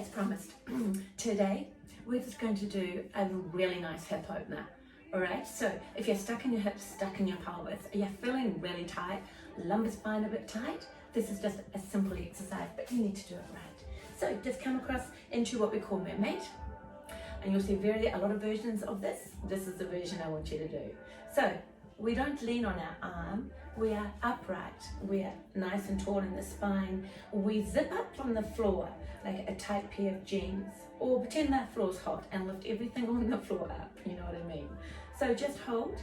as promised, today we're just going to do a really nice hip opener. Alright, so if you're stuck in your hips, stuck in your pelvis, you're feeling really tight, lumbar spine a bit tight, this is just a simple exercise, but you need to do it right. So just come across into what we call mermaid, and you'll see a lot of versions of this. This is the version I want you to do. So we don't lean on our arm, we are upright, we are nice and tall in the spine, we zip up from the floor like a tight pair of jeans, or pretend that floor's hot and lift everything on the floor up, you know what I mean? So just hold,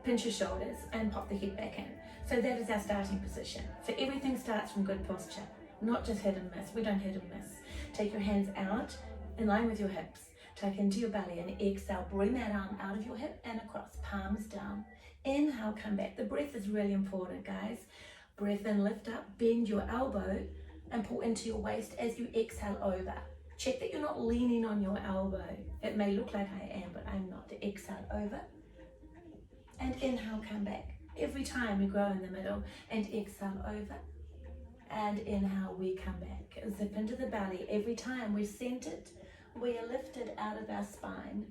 pinch your shoulders and pop the head back in. So that is our starting position. So everything starts from good posture, not just hit and miss. We don't hit and miss. Take your hands out in line with your hips, tuck into your belly and exhale, bring that arm out of your hip and across, palms down. Inhale, come back. The breath is really important, guys. Breath in, lift up, bend your elbow and pull into your waist as you exhale over. Check that you're not leaning on your elbow. It may look like I am, but I'm not. Exhale over and inhale, come back. Every time we grow in the middle and exhale over and inhale, we come back. Zip into the belly. Every time we're centered, we are lifted out of our spine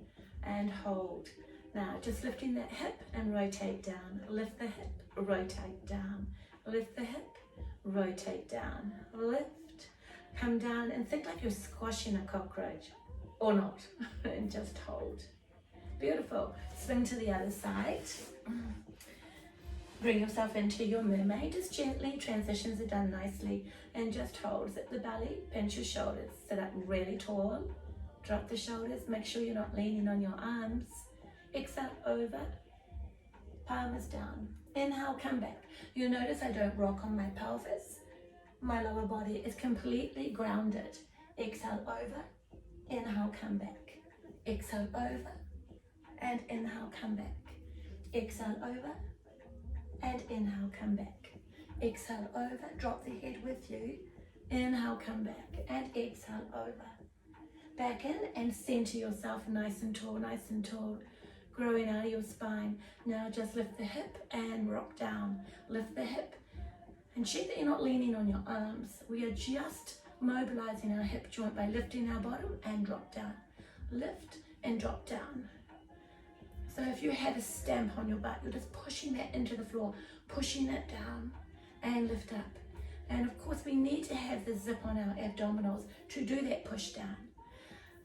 and hold. Now just lifting that hip and rotate down. Lift the hip, rotate down. Lift the hip, rotate down. Lift, come down and think like you're squashing a cockroach, or not, and just hold. Beautiful. Swing to the other side. Bring yourself into your mermaid. Just gently, transitions are done nicely, and just hold. Zip the belly, pinch your shoulders, sit up really tall, drop the shoulders, make sure you're not leaning on your arms. Exhale over, palms down. Inhale, come back. You'll notice I don't rock on my pelvis. My lower body is completely grounded. Exhale over, inhale, come back. Exhale over, and inhale, come back. Exhale over, and inhale, come back. Exhale over, drop the head with you. Inhale, come back, and exhale over. Back in and center yourself nice and tall, growing out of your spine. Now just lift the hip and rock down. Lift the hip and check that you're not leaning on your arms. We are just mobilizing our hip joint by lifting our bottom and drop down. Lift and drop down. So if you had a stamp on your butt, you're just pushing that into the floor, pushing it down and lift up. And of course we need to have the zip on our abdominals to do that push down.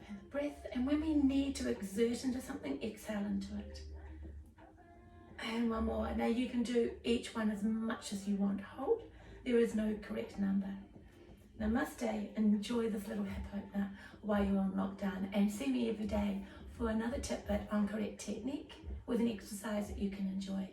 And the breath, and when we need to exert into something, exhale into it. And one more. Now you can do each one as much as you want. Hold. There is no correct number. Namaste. Enjoy this little hip opener while you're on lockdown, and see me every day for another tidbit on correct technique with an exercise that you can enjoy.